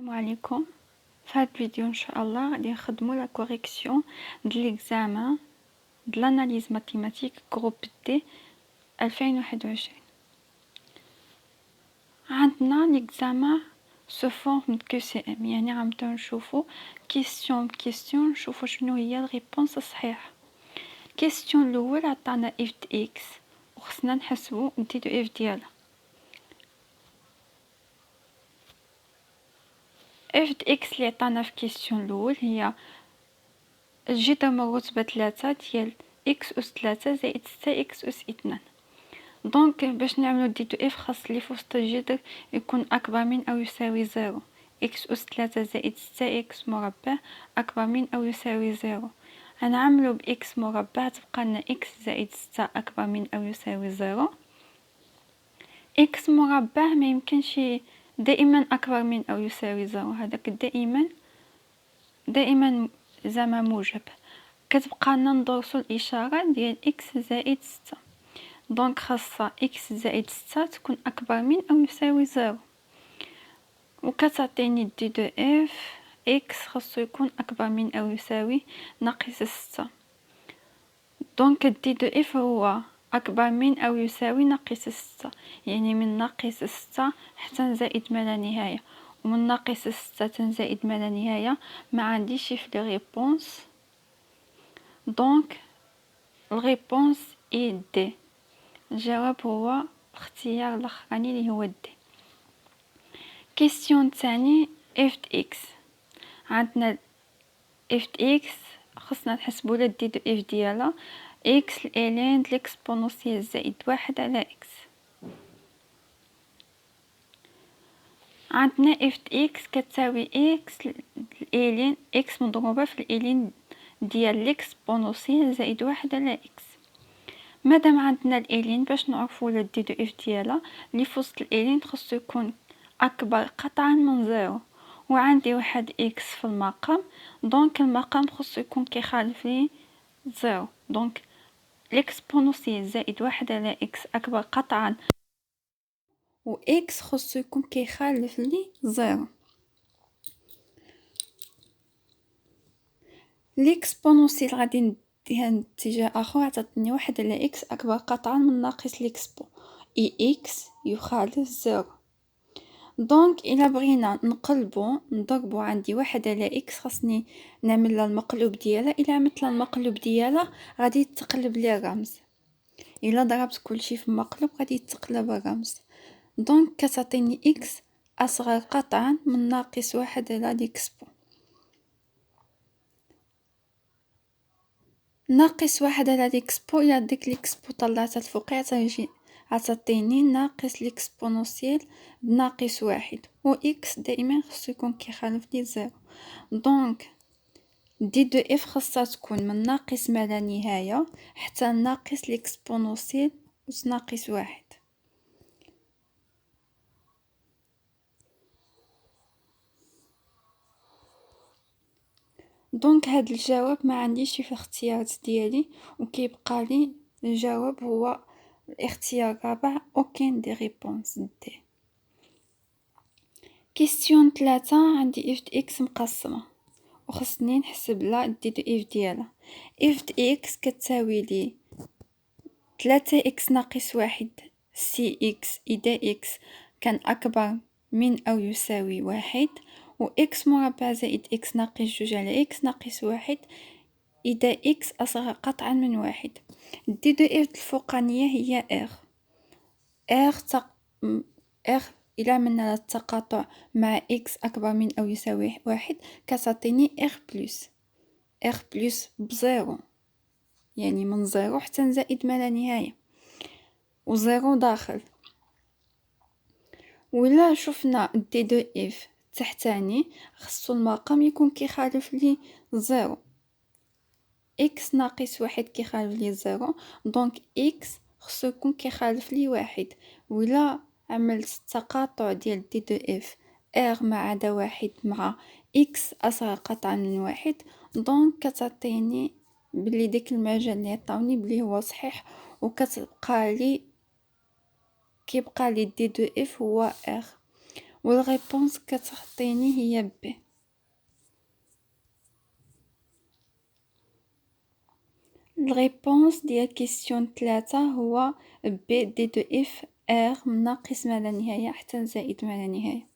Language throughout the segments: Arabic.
السلام عليكم. في هذا الفيديو ان شاء الله غادي نخدموا لا كوريكسيون ديال ليكزامان د لاناليز ماتيماتيك جروب دي 2021. عندنا ليكزامان سو فورم كو سي ام، يعني غنبداو نشوفوا كيسيون بكيسيون نشوفوا شنو هي الريبونس الصحيحه. كيسيون الاول عطانا اف د اكس وخصنا نحسبوا نديرو اف ديالها. اف د اكس اللي عطانا في كيسيون الاول هي الجذر من رتبة 3 ديال إكس أس 3 زائد 6 إكس أس 2. دونك باش نعملو دي دو إف خاص لي في وسط الجذر يكون أكبر من أو يساوي 0. إكس أس 3 زائد 6 إكس مربع أكبر من أو يساوي 0. غنعملو بإكس مربع تبقى لنا إكس زائد 6 أكبر من أو يساوي 0. إكس مربع ما يمكنش دائما أكبر من أو يساوي 0، هذاك دائما زعما موجب. كتبقى لنا ندرسو الاشاره ديال اكس زائد 6. دونك خاصه اكس زائد 6 تكون اكبر من او يساوي 0، وكتعطيني دي دو اف اكس خاصو يكون اكبر من او يساوي ناقص 6. دونك دي دو اف هو اكبر من او يساوي ناقص 6، يعني من ناقص 6 حتى نزائد ما لا نهايه، ومن ناقص 6 تنزائد ما لا نهايه. ما عنديش في لي ريبونس، دونك الريبونس اي دي. الجواب هو الاختيار الاخراني اللي هو دي. كيسيون تاني اف د اكس. عندنا اف د اكس خصنا نحسبو لا دي دو اف ديالها اكس الالين د ليكسبونونسيال زائد 1 على اكس. عندنا اف د اكس كتساوي اكس الالين اكس مضروبه في الالين ديال ليكسبونونسيال زائد 1 على اكس. مادام عندنا الالين باش نعرفوا لا دي دو اف ديالها اللي في وسط الالين خصو يكون اكبر قطعا من 0، وعندي واحد اكس في المقام، دونك المقام خصو يكون كيخالف لي 0. دونك ليكسبونونسيال زائد 1 على اكس اكبر قطعا، و اكس خصو يكون كيخالف لي 0. ليكسبونونسيال غادي نديها اتجاه اخر، عطاتني 1 على اكس اكبر قطعا من ناقص ليكسبو اي اكس يخالف 0. دونك الا بغينا نضربو عندي 1 على اكس خاصني نعمل لها المقلوب ديالها. الا عملت لها المقلوب ديالها غادي تقلب لي الرمز، الا ضربت كلشي في مقلوب غادي يتقلب الرمز. دونك كتعطيني اكس اصغر قطعا من ناقص 1 على ليكسبو. ناقص 1 على ليكسبو، الى ديك ليكسبو طلعتها الفوق عطاتيني ناقص ليكسبونونسيال بناقص 1، و اكس دائما خصو يكون كيخالف لي 0. دونك دي دو اف خاصها تكون من ناقص ما لا نهايه حتى ناقص ليكسبونونسيال ناقص 1. دونك هاد الجواب ما عنديش في الاختيارات ديالي، وكيبقى لي الجواب هو الاختيار الرابع اوكين دي ريبونس دي. كيسيون 3 عندي اف د اكس مقسمه وخصني نحسب لها دي دو اف ديالها. اف د اكس كتساوي لي 3 اكس ناقص 1 سي اكس اذا اكس كان اكبر من او يساوي 1، و اكس مربع زائد اكس ناقص 2 على اكس ناقص 1 اذا اكس اصغر قطعا من 1. دي دو اف الفوقانيه هي ار إلا عملنا التقاطع مع إكس أكبر من أو يساوي 1 كتعطيني إر بلس بزيرو، يعني من 0 حتى نزائد ما لا نهاية، و 0 داخل. ولا شفنا دي دو إف تحتاني خصو المقام يكون كيخالف لي 0. إكس ناقص 1 كيخالف لي 0، دونك إكس خصو يكون كيخالف لي 1. ولا عملت التقاطع ديال دي دو اف ار ما عدا 1 مع اكس اصغر قطعا من 1، دونك كتعطيني بلي ديك المجال اللي عطاوني بلي هو صحيح، وكتبقى لي كيبقى لي دي دو اف هو ار. والغيبونس كتعطيني هي بي. الغيبونس ديال كيسيون 3 هو بي دي دو اف ار من ناقص ما لا نهاية حتى زائد ما لا نهاية.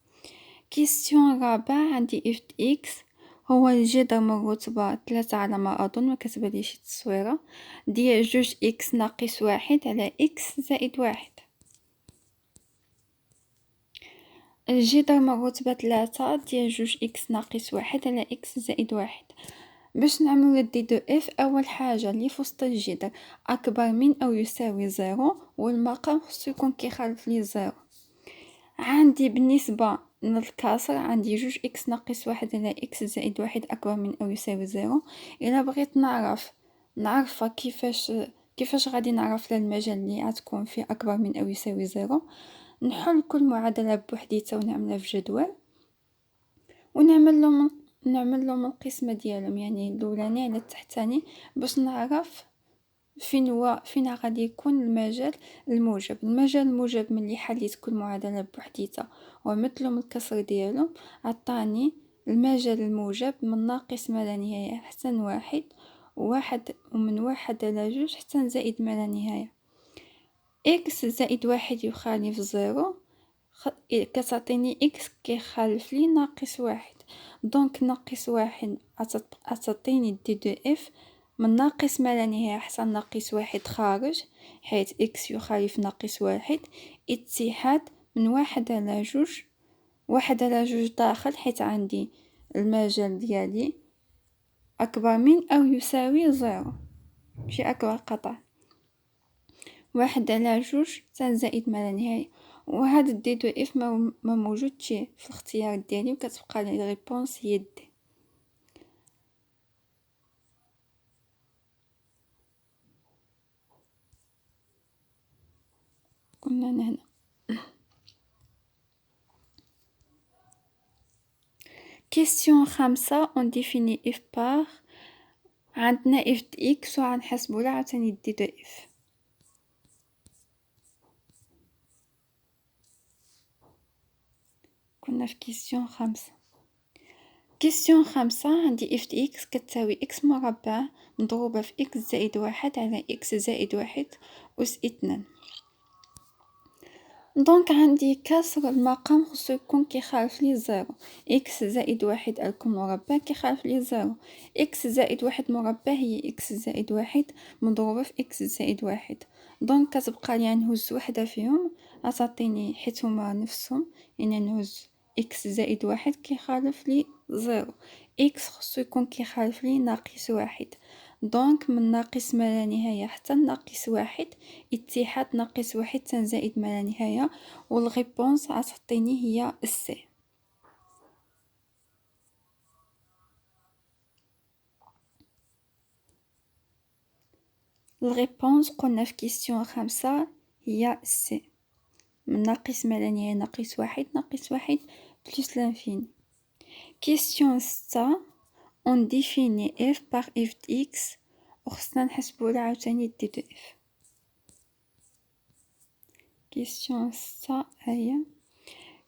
كيسيون رابع عندي اف اكس هو الجذر من رتبة 3 على ما أظن، مكتباليش شي تصويرة، ديال جوج اكس ناقص واحد على اكس زائد واحد. الجذر من رتبة 3 ديال جوج اكس ناقص واحد على اكس زائد واحد. باش نعملو دي دو اف، اول حاجه اللي في وسط الجذر اكبر من او يساوي زيرو، والمقام خصو يكون كيخالف لي زيرو. عندي بالنسبه للكسر عندي جوج اكس ناقص واحد على اكس زائد واحد اكبر من او يساوي زيرو. الا بغيت نعرف كيفاش غادي نعرف المجال اللي غتكون فيه اكبر من او يساوي زيرو، نحل كل معادله بوحديتها ونعملها في جدول ونعمل لهم القسمه ديالهم، يعني الاولاني على التحتاني، باش نعرف فين غادي يكون المجال الموجب. المجال الموجب ملي حليت كل معادله بوحديتها وعملت لهم الكسر ديالهم، عطاني المجال الموجب من ناقص ما لا نهايه حتى واحد ومن واحد على جوج حتى زائد ما لا نهايه. اكس زائد واحد يخالف زيرو، كتعطيني اكس كيخالف لي ناقص واحد. دونك ناقص واحد عطيني دي دو اف من ناقص ما لا نهاية حتى ناقص واحد خارج، حيث اكس يخالف ناقص واحد، اتحاد من واحد على جوج داخل، حيث عندي المجال ديالي أكبر من أو يساوي زيرو، ماشي أكبر قطع، واحد على جوج زائد ما لا نهاية. وهذا دي دو اف ما موجودش في الاختيار ديالي، وكتبقى لي ريبونس هي دي. كنا هنا كيسيون 5 on définit f par، عندنا f د x وغنحسبو لها عاوتاني دي دو اف. كنا في كيسيون 5 عندي f د x كتساوي x مربع مضروبة في x زائد واحد على x زائد واحد أس 2. دونك عندي كسر المقام خصو يكون كيخالف لي زيرو. اكس زائد واحد الكل مربع كيخالف لي زيرو. اكس زائد واحد مربع هي اكس زائد واحد مضروبة في اكس زائد واحد. دونك كتبقى لي نهز وحدة فيهم غتعطيني، حيت هما نفسهم، يعني نهز اكس زائد واحد كيخالف لي زيرو. اكس خصو يكون كيخالف لي ناقص واحد. دونك من ناقص ما لا نهاية حتى ناقص واحد، اتحاد ناقص واحد تنزائد ما لا نهاية، والغيبونس غتعطيني هي السي. الغيبونس قلنا في كيسيون 5 هي السي، من ناقص ما لا نهاية ناقص واحد بلس لانفيني. كيسيون 6 on définit f par f de x، وخصنا نحسبو لها عاوتاني دي دو اف. كيسيون 6 هي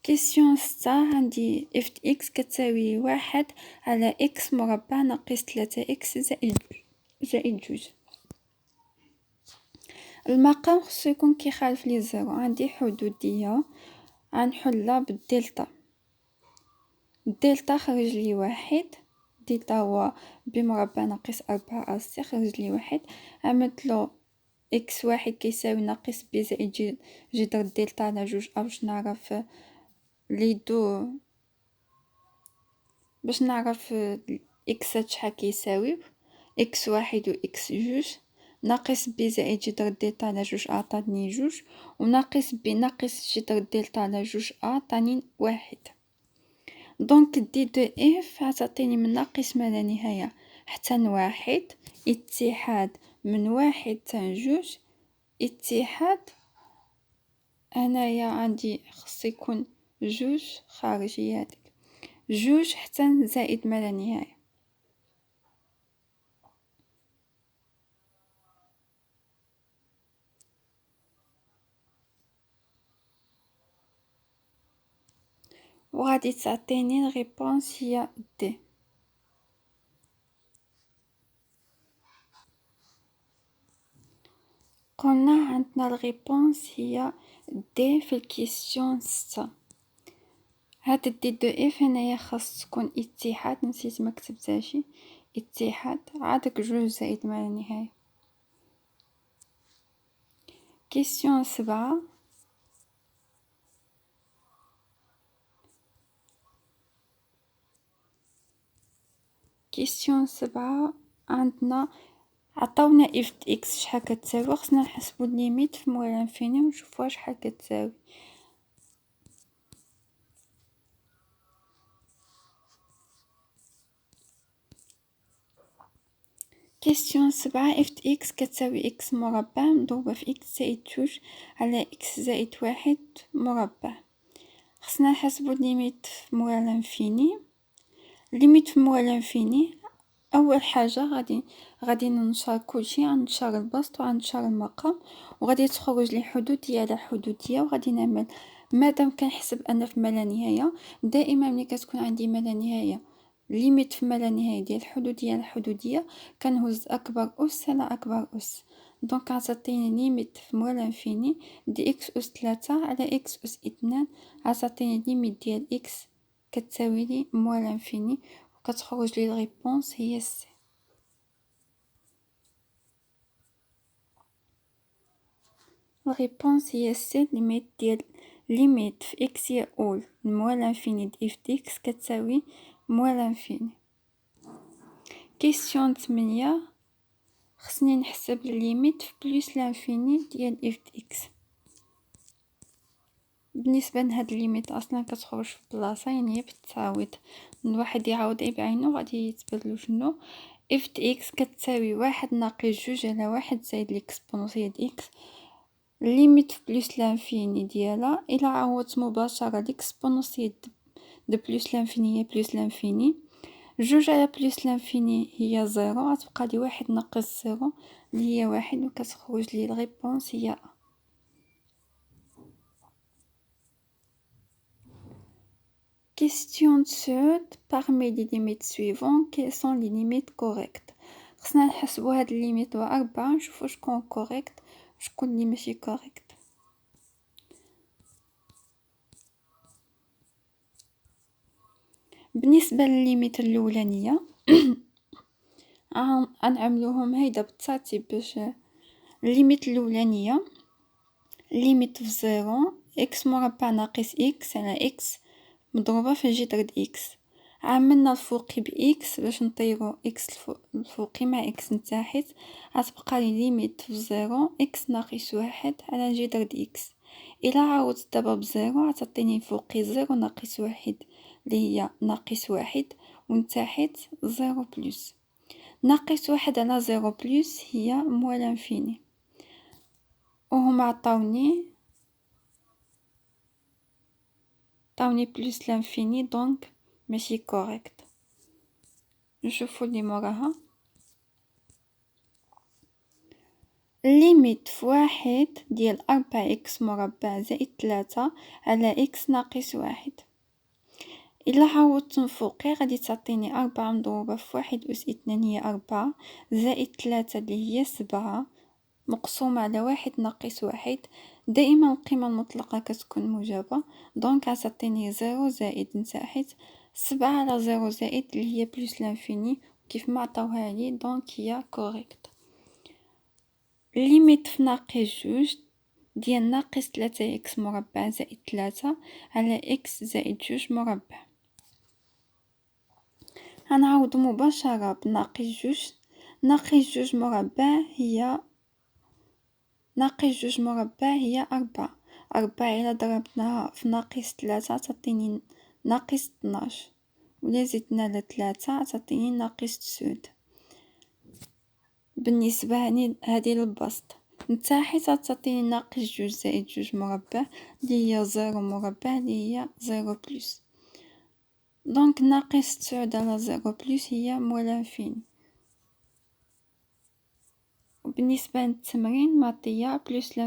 كيسيون 6 عندي f د x كتساوي واحد على x مربع ناقص 3x زائد جوج. المقام خصو يكون كيخالف لي زيرو. عندي حدودية غنحلها بالدلتا. الدلتا خرج لي واحد، دلتا هو بمربع ناقص 4 أس، خرج لي واحد. عملتلو x واحد كيساوي ناقص b زائد جذر دلتا على جوج، باش نعرف لي دو، باش نعرف اكسات شحال كيساوي اكس واحد و اكس جوج، ناقص بي زائد جذر دلتا على جوج عطاتني جوج، وناقص بي ناقص جذر دلتا على جوج عطاني واحد. دونك دي دو اف عطاتيني من ناقص ما لا نهاية حتى واحد، اتحاد من واحد تا جوج، اتحاد هنايا عندي خص يكون جوج خارجية هاديك جوج حتى زائد ما لا نهاية. وغادي تعطيني الريبونس هي دي. قلنا عندنا الريبونس هي دي في الكيستيون 6. هاد دي دو اف هنايا خاص تكون اتحاد، نسيت ما كتبتهاش اتحاد، عندك 2 زائد ما لا نهاية. كيستيون 7 كيستيون 7 عندنا عطاونا اف اكس شحال كتساوي، خصنا نحسبو الليميت في موال انفيني ونشوفوها شحال كتساوي. كيستيون 7 اف اكس كتساوي اكس مربع مضروبة في اكس زائد 2 على اكس زائد 1 مربع. خصنا نحسبو الليميت في موال انفيني. الليميت في موال انفيني اول حاجه غادي ننشر كلشي، غنشر البسط وغنشر المقام، وغادي تخرج لي حدوديه على حدوديه، وغادي نعمل مادام كنحسب انا في ما لا نهايه. دائما ملي كتكون عندي ما لا نهايه ليميت في ما لا نهايه ديال الحدوديه الحدوديه كنهز اكبر اس على اكبر اس. دونك غتعطيني ليميت في موال انفيني دي اكس اس 3 على اكس اس 2، غتعطيني ليميت ديال اكس كتساوي لي موال انفيني، وكتخرج لي الريبونس هي سي. الريبونس هي سي. ليميت في اكس يؤول موال انفيني دي اف دي اكس كتساوي موال انفيني. كيستيون 8 خصني نحسب الليميت في بلس لانفيني ديال اف دي اكس. بالنسبه لهاد الليميت اصلا كتخرج في بلاصه، يعني هي بالتعويض الواحد يعوض بعينه غادي يتبدلو شنو. اف دي اكس كتساوي 1 ناقص 2 على 1 زائد ليكسبونسيال دي اكس. ليميت في بلس لانفيني ديالها الى عوضت مباشره ليكسبونسيال دو بلس لانفيني هي بلس لانفيني، 2 على بلس لانفيني هي 0، غتبقى لي 1 ناقص 0 اللي هي 1، وكتخرج لي الريبونس هي A. Question 18. Parmi les limites suivantes, quelles sont les limites correctes؟ خصنا نحسبو هاد الليميت هو 4 نشوفو شكون كوريكت وشكون اللي ماشي كوريكت. بالنسبه للليميت الاولانيه غنعملوهم هيدا بالترتيب باش الليميت الاولانيه ليميت في 0 اكس مربع ناقص اكس على اكس مضروبه في جذر د اكس. عملنا الفوقي باكس باش نطيرو اكس الفوقي مع اكس نتاحت، غتبقى لي ليميت في 0 اكس ناقص 1 على جذر د اكس. الى عاودت دابا بزيرو غتعطيني فوقي 0 ناقص 1 اللي هي ناقص 1 ونتاحت 0 بلس ناقص 1 على 0 بلس هي موال انفيني، وهما عطاوني بلس لانفيني دونك ماشي كوريكت. نشوفو اللي موراها. ليميت في 1 ديال 4 اكس مربع زائد 3 على اكس ناقص 1. إلا عوضت من فوقي غادي تعطيني 4 مضروبة في 1 أس 2 هي 4 زائد 3 اللي هي 7 مقسومة على 1 ناقص 1. دائما القيمة المطلقة كتكون موجبة، دونك غتعطيني 0 زائد نتاحت 7 على 0 زائد اللي هي بلس لانفيني كيف ما عطاوها لي، دونك هي كوريكت. ليميت في ناقص 2 ديال ناقص 3 اكس مربع زائد 3 على اكس زائد 2 مربع. غنعوض مباشرة بناقص 2. ناقص 2 مربع هي ناقص 2 مربع هي 4. 4 إلا ضربناها في ناقص 3 تعطيني ناقص 12، ولا زدنا على 3 تعطيني ناقص 9. بالنسبة هذه للبسط نتاحت تعطيني ناقص 2 زائد 2 مربع اللي هي 0 مربع اللي هي 0 بلس. دونك ناقص 9 على 0 بلس هي موال انفيني. وبالنسبة للتمرين معطية بلس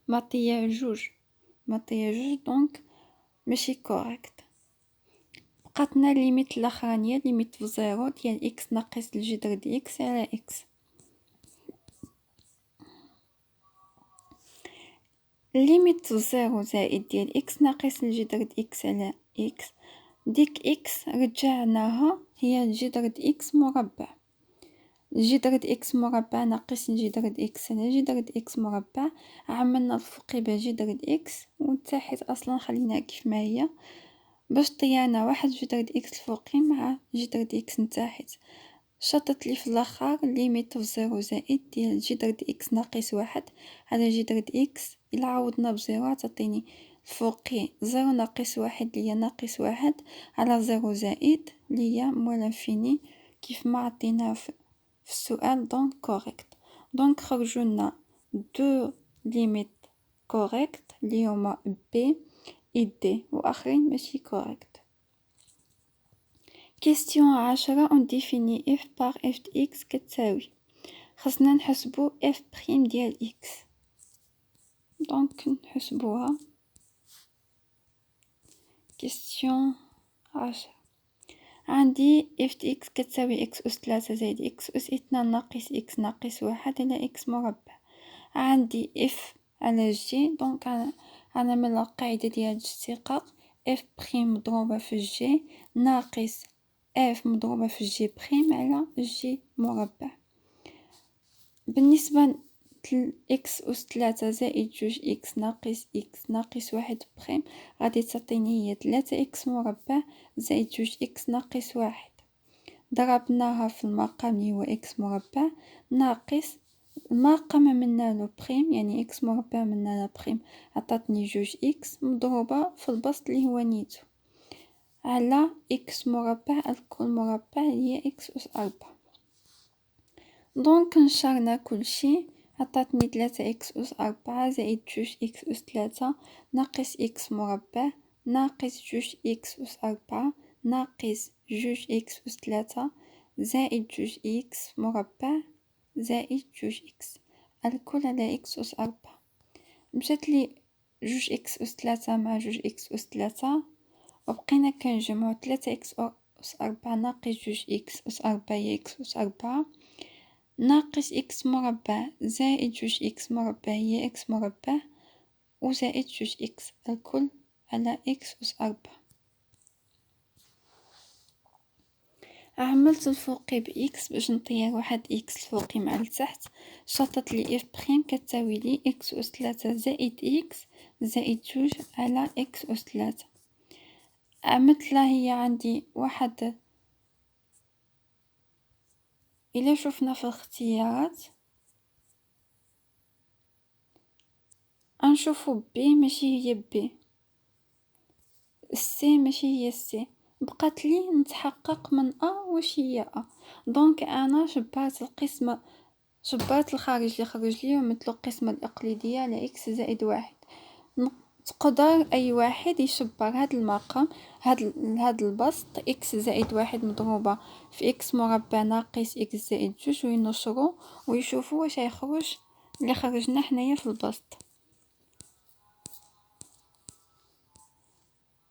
معطية 2 دونك ماشي كوريكت. بقاتنا ليميت الاخرانيه ليميت في زيرو ديال اكس ناقص الجذر ديال اكس على اكس. ليميت في زيرو زائد ديال اكس ناقص الجذر ديال اكس على اكس، ديك اكس رجعناها هي الجذر ديال اكس مربع. الجذر ديال اكس مربع ناقص الجذر ديال اكس على جذر ديال اكس مربع، عملنا الفوقي بجذر ديال اكس والتحت اصلا خليناها كيف ما هي باش طيانا واحد جذر ديال اكس الفوقي مع جذر ديال اكس نتاحت. شطت لي في الاخر ليميت في زيرو زائد ديال جذر ديال اكس ناقص واحد على جذر ديال اكس. الا عوضنا بزيرو تعطيني الفوقي زيرو ناقص واحد ليا ناقص واحد على زيرو زائد ليا موال انفيني كيف ما عطينا في السؤال. دونك كوريكت. دونك خرجوا لنا دو ليميت كوريكت اللي هما بي اي دي واخرين ماشي كوريكت. كيستيون 10 on définit f par f de x كتساوي، خصنا نحسبو f بريم ديال x. دونك نحسبوها. كيستيون 10 عندي f de x كتساوي x أس 3 زائد x أس 2 ناقص x ناقص 1 على x مربع. عندي f على g. دونك غنعمل القاعدة ديال الاشتقاق f بريم مضروبة في g ناقص f مضروبة في g بريم على g مربع. بالنسبة ل x أس 3 زائد جوج x ناقص x ناقص 1 بريم غادي تعطيني هي 3 x مربع زائد جوج x ناقص 1. ضربناها في المقام اللي هو x مربع ناقص المقام منا له بريم يعني x مربع منا له بريم عطاتني جوج x مضروبة في البسط اللي هو نيتو على x مربع الكل مربع هي x أس 4. دونك نشرنا كل شيء عطاتني 3 x أس 4 زائد جوج x أس 3 ناقص x مربع ناقص جوج x أس 4 ناقص جوج x أس 3 زائد جوج x مربع زائد جوج x الكل على x أس 4. مشات لي جوج x أس 3 مع جوج x أس 3 وبقينا كنجمعو 3 x أس 4 ناقص جوج x أس 4 هي x أس 4 ناقص x مربع زائد جوج x مربع هي x مربع وزائد جوج x الكل على x أس 4. عملت الفوقي بx باش نطير واحد x الفوقي مع التحت. شطت لي f بريم كتساوي لي x أس 3 زائد x زائد جوج على x أس 3. عملت لها هي عندي واحد. إلا شوفنا في الاختيارات نشوفو بي ماشي هي بي، السي ماشي هي السي، بقات لي نتحقق من واش هي دونك انا جبرت القسمة جبرت الخارج اللي خرج لي مثل القسمة الإقليدية على x زائد 1. تقدر اي واحد يشبر هاد المقام هاد البسط x زائد 1 مضروبة في x مربع ناقص x زائد جوج وينشرو ويشوفوا واش يخرج اللي خرجنا حنايا في البسط.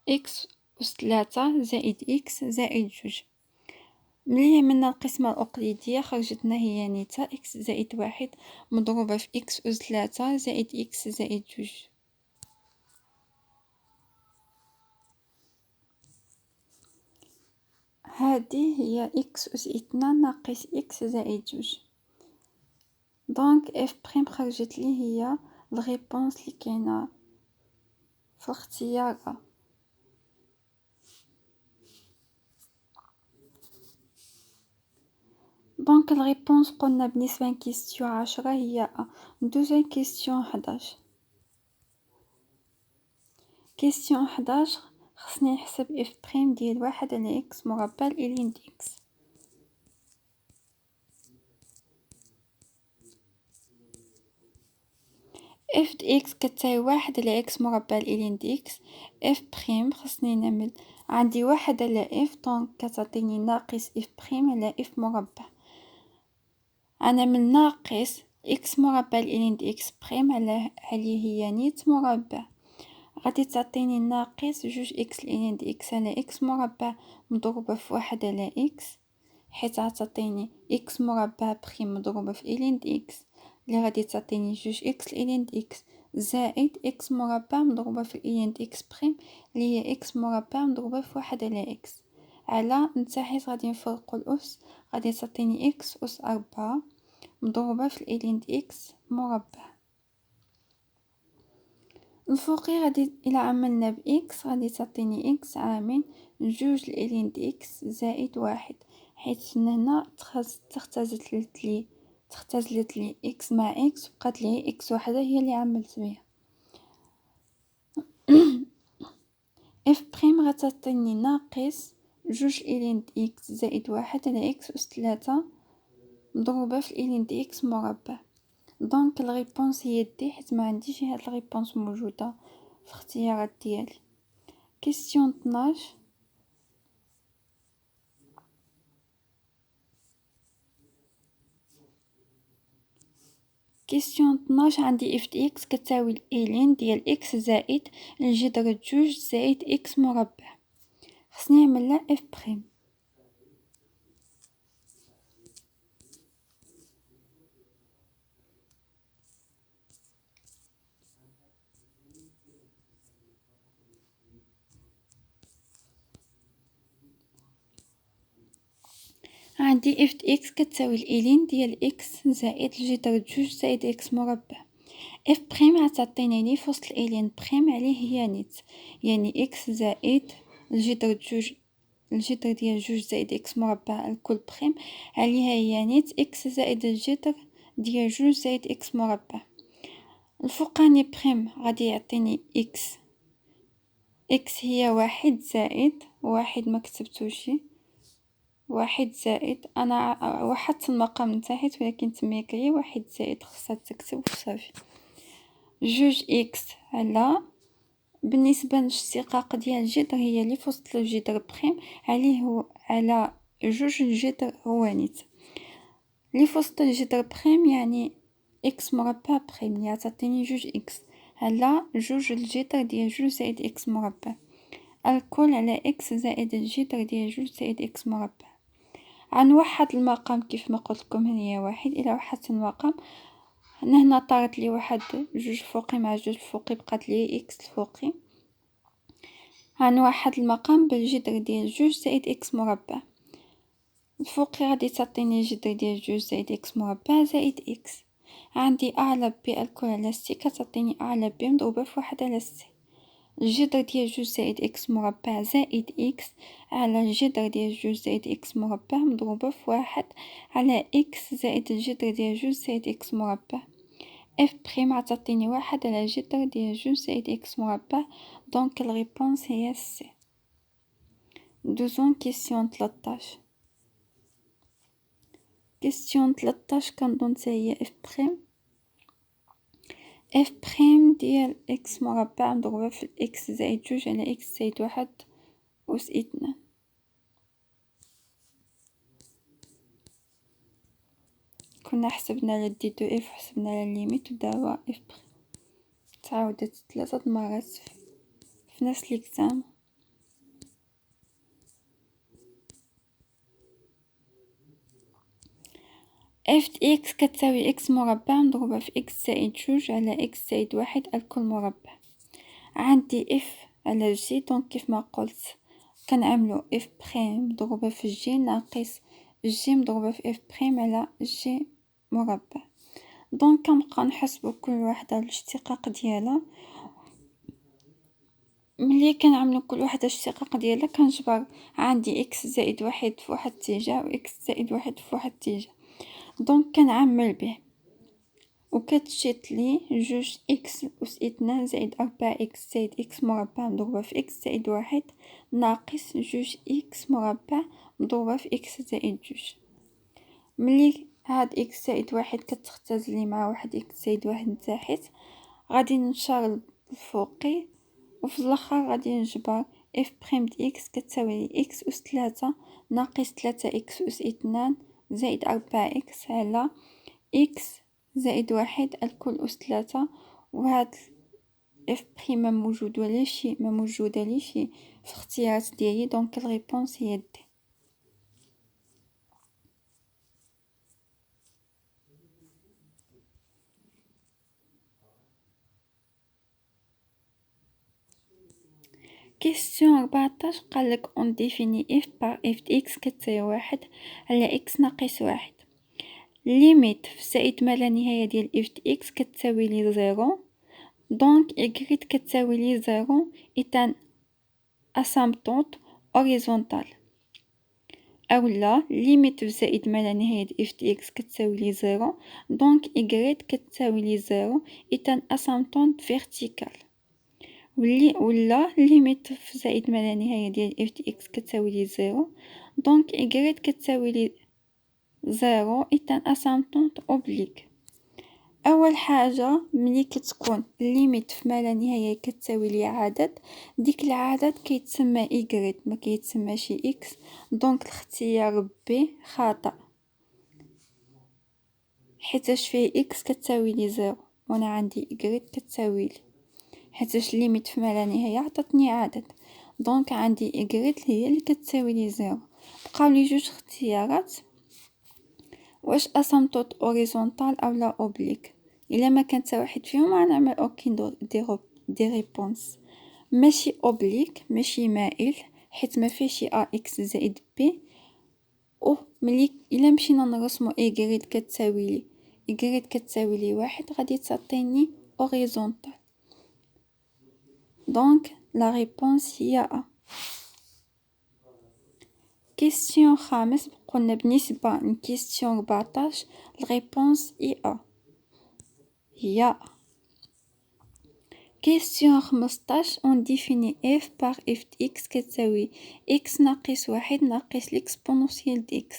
x أس 3 زائد x زائد جوج. ملي عملنا القسمة الأقليدية خرجتنا هي نيتا x زائد 1 مضروبة في x أس 3 زائد x زائد جوج. هذه هي x أس 2 ناقص x زائد جوج. دونك f بريم خرجت لي هي الريبونس اللي كاينه في الاختيار دونك الريبونس قلنا بالنسبة لكيستيون 10 هي ندوزو كيستيون 11. كيستيون 11 خصني نحسب اف بريم ديال 1 على اكس مربع الين دي اكس. اف دي اكس كتساوي 1 على اكس مربع الين دي اكس. اف بريم خصني نعمل عندي 1 على اف دونك كتعطيني ناقص اف بريم على اف مربع. غنعمل ناقص اكس مربع الين دي اكس بريم على هي نيت مربع. غادي تعطيني ناقص جوج إكس لإلين دي إكس على إكس مربع مضروبة في واحد على إكس، حيت غتعطيني إكس مربع بخيم مضروبة في إلين دي إكس اللي غادي تعطيني جوج إكس لإلين دي إكس زائد إكس مربع مضروبة في إلين دي إكس بخيم اللي هي إكس مربع مضروبة في واحد على إكس على نتاحيت غادي نفرقو الأس، غادي تعطيني إكس أس 4 مضروبة في الإلين دي إكس مربع. الفوقي غادي إلا عملنا بإكس غادي تعطيني إكس عامل جوج لإلين دي إكس زائد واحد، حيت هنا تختزلت لي إكس مع إكس بقات لي إكس وحدة هي اللي عملت بها. إف بريم غتعطيني ناقص جوج إلين دي إكس زائد واحد على إكس أس 3 مضروبة في إلين دي إكس مربع. دونك الريبونس هي دي، حيت ما عنديش هاد الريبونس موجودة في اختيارات ديالي. كيسيون 12. كيسيون 12 عندي اف دي اكس كتساوي الإلين ديال اكس زائد الجذر جوج زائد اكس مربع. خصني نعملها اف بريم. عندي اف دي اكس كتساوي الإلين ديال اكس زائد الجذر جوج زائد اكس مربع. اف بريم غتعطيني لي فوسط الإلين بريم عليه هي نيت، يعني اكس زائد الجذر ديال جوج زائد اكس مربع الكل بريم عليها هي نيت اكس زائد الجذر ديال جوج زائد اكس مربع. الفوقاني بريم غادي يعطيني اكس هي واحد زائد واحد، ما كتبتوشي واحد زائد، انا وحدت المقام نتاعيت ولكن تما كاين واحد زائد خصها تكتب وصافي جوج اكس على بالنسبه للاشتقاق ديال الجذر هي اللي في وسط الجذر بريم عليه هو على جوج الجذر هو نيت اللي في وسط الجذر بريم يعني اكس مربع بريم اللي تعطيني جوج اكس على جوج الجذر ديال جوج زائد اكس مربع الكل على اكس زائد الجذر ديال جوج زائد اكس مربع. غنوحد المقام كيف ما قلت لكم هي واحد. الى وحدت المقام هنا طارت لي واحد جوج فوقي مع جوج فوقي بقات لي اكس الفوقي. غنوحد المقام بالجذر ديال جوج زائد اكس مربع. الفوقي غادي تعطيني جذر ديال جوج زائد اكس مربع زائد اكس. عندي ا على بي الكل على سي كتعطيني ا على بي مضروبة في واحد على سي. الجذر ديال جوج زائد اكس مربع زائد اكس على الجذر ديال جوج زائد اكس مربع مضروبة في واحد على اكس زائد الجذر ديال جوج زائد اكس مربع. اف بريم غتعطيني واحد على الجذر ديال جوج زائد اكس مربع. دونك الريبونس هي سي. دوزون كيسيون 13. كيسيون 13 كنظن حتى هي اف بريم. اف بريم ديال اكس مربع مضروبة في اكس زائد جوج على اكس زائد واحد أس 2. كنا حسبنا على دي دو اف وحسبنا على الليميت ودابا اف بريم تعاودت 3 مرات في نفس ليكزام. اف دي اكس كتساوي اكس مربع مضروبة في اكس زائد جوج على اكس زائد واحد الكل مربع. عندي اف على جي دونك كيف ما قلت كنعملو اف بريم مضروبة في جي ناقص جي مضروبة في اف بريم على جي مربع. دونك كنبقى نحسبو كل واحدة الاشتقاق ديالها. ملي كنعملو كل واحدة الاشتقاق ديالها كنجبر عندي اكس زائد واحد في واحد الاتجاه و اكس زائد واحد في واحد الاتجاه. دونك كنعمل به وكتجيت لي جوج اكس أس 2 زائد 4 اكس زائد اكس مربع مضروبة في اكس زائد واحد ناقص جوج اكس مربع مضروبة في اكس زائد جوج. ملي هاد اكس زائد واحد كتختزلي مع واحد اكس زائد واحد نتاحت غادي نشار الفوقي وفي الاخر غادي نجبر اف بريم دي اكس كتساوي اكس أس 3 ناقص 3 اكس أس 2 زائد 4 اكس على اكس زائد واحد الكل أس 3. وهاد اف بريم ما موجود ولا شي، ما موجوده لي شي في اختيارات ديالي، دونك الريبونس هي دي. كيستيون 14 قالك اون ديفيني اف بار اف اكس كتساوي واحد على اكس ناقص واحد. ليميت في زائد ما لا نهاية ديال اف اكس كتساوي لي زيرو، دونك إكغيت كتساوي لي زيرو إذن أسامبتونت أوريزونتال، أولا ليميت في زائد ما لا نهاية ديال اف اكس كتساوي لي زيرو، دونك إكغيت كتساوي لي زيرو إذن أسامبتونت فيرتيكال، ولا ليميت في زائد ما لا نهاية ديال اف اكس كتساوي لي زيرو، دونك إكغيت كتساوي لي زيرو إذن أسامبتونت أوبليك. اول حاجه ملي كتكون ليميت في ما لا نهايه كتساوي لي عدد، ديك العدد كيتسمى y ما كيتسماش x، دونك الاختيار بي خطا حيتاش فيه x كتساوي لي زيرو وانا عندي y كتساوي لي، حيتاش ليميت في ما لا نهايه عطاتني عدد، دونك عندي y هي اللي كتساوي لي زيرو. بقاو لي جوج اختيارات، واش اسامبتوت اوريزونتال او لا اوبليك. الا ما كان حتى واحد فيهم غنعمل اوكين دي ريبونس. ماشي اوبليك ماشي مائل حيت ما فيهش ا اكس زائد بي، او ملي الا مشينا نرسمو ايغريت كتساوي لي ايغريت كتساوي لي واحد غادي تعطيني اوريزونتال، دونك لا ريبونس هي ا. كيستيون خامس قلنا بالنسبه لكيستيون 14 الريبونس هي ا هي. كيستيون 15 on définit f par f de x كتساوي x ناقص واحد ناقص l'exponentielle د x.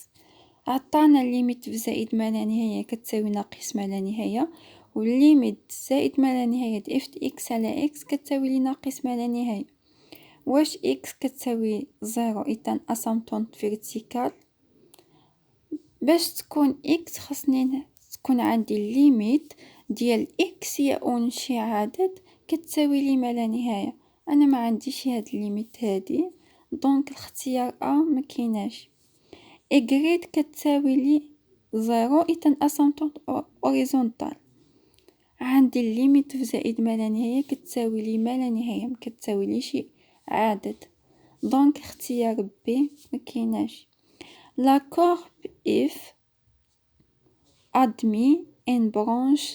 عطانا الليميت في زائد ما لا نهاية كتساوي ناقص ما لا نهاية، والليميت زائد ما لا نهاية د f de x على x كتساوي لي ناقص ما لا نهاية. واش x كتساوي زيرو إذن أسامبتونت فيرتيكال. باش تكون x خصني تكون عندي الليميت ديال x هي اون شي عدد كتساوي لي ما لا نهاية، انا ما عنديش هاد الليميت هادي، دونك الاختيار ا ما كايناش. إكغيت كتساوي لي زيرو إذن أسامبتونت أوريزونتال، عندي الليميت في زائد ما لا نهاية كتساوي لي ما لا نهاية ما كتساوي لي شي عدد، دونك اختيار بي ما كايناش. La courbe if admet une branche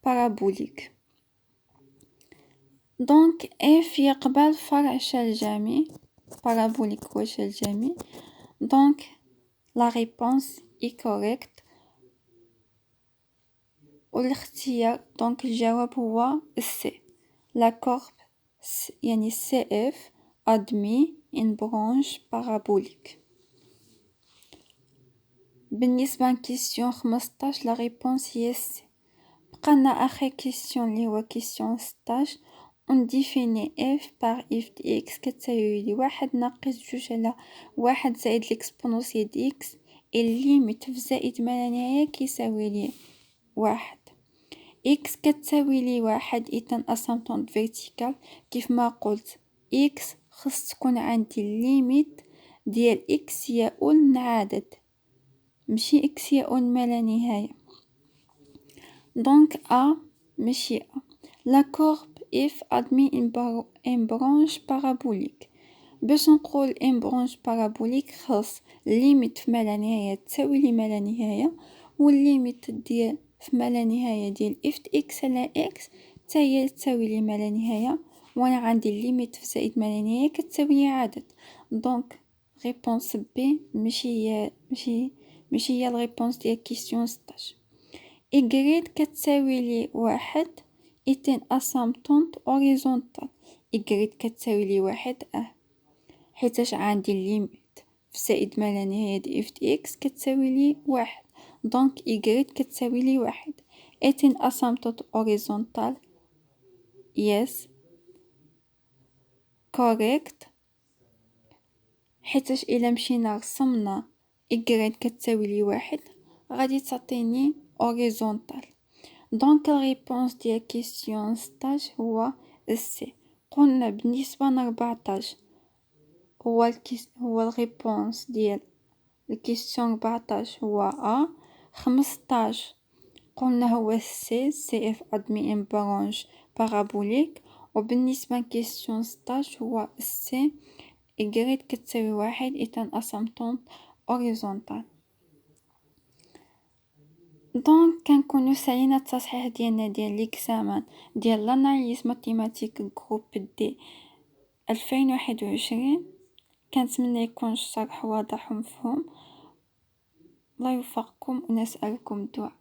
parabolique. دونك اف يقبل فرع شلجمي بارابوليك وشلجمي، دونك لا ريبونس اي كوريكت، والاختيار دونك الجواب هو سي. لا كورب يعني سي اف ادمي ان برانش بارابوليك. بالنسبه لكيستيون 15 لا ريبونس هي سي. بقالنا اخر كيستيون اللي هو كيستيون 16 on définit f par f de x كتساوي لي واحد ناقص جوج على واحد زائد l'exponentielle د x، الليميت في زائد ما لا نهاية كيساوي لي واحد. x كتساوي لي واحد إذن أسامبتونت فيرتيكال، كيف ما قلت x خص تكون عندي الليميت ديال x هي أول عدد ماشي x هي أول ما لا نهاية، دونك a ماشي a. La courbe f admet une branche parabolique. باش نقول ان برونش بارابوليك خاص الليميت في ما لا نهاية تساوي لي ما لا نهاية، والليميت ديال في ما لا نهاية ديال اف اكس على اكس حتى هي تساوي لي ما لا نهاية، وانا عندي الليميت في زائد ما لا نهاية كتساوي لي عدد، دونك ريبونس بي ماشي هي الريبونس ديال كيستيون 16. إكغيت كتساوي لي واحد إذن أسامبتونت أوريزونتال، إكغيت كتساوي لي واحد حيتاش عندي الليميت في زائد ما لا نهاية د اف دي اكس كتساوي لي واحد، دونك إكغيت كتساوي لي واحد إذن أسامبتونت أوريزونتال يس كوريكت، حيتاش إلا مشينا رسمنا إكغيت كتساوي لي واحد غادي تعطيني أوريزونتال، دونك الريبونس ديال كيسيون 16 هو السي. قلنا بالنسبة ل14 هو الريبونس ديال الكيسيون 14 هو ا. 15 قلنا هو سي اف ادمي ان برانش بارابوليك. وبالنسبة لكيسيون 16 هو السي إيكغيك كتساوي 1 إذن أسامتونت أوريزونتال. دونك كنكونو سالينا التصحيح ديالنا ديال ليكزامان ديال لاناليز ماتيماتيك جروب دي 2021. كنتمنى يكون الشرح واضح ومفهوم. الله يوفقكم ونسألكم الدعاء.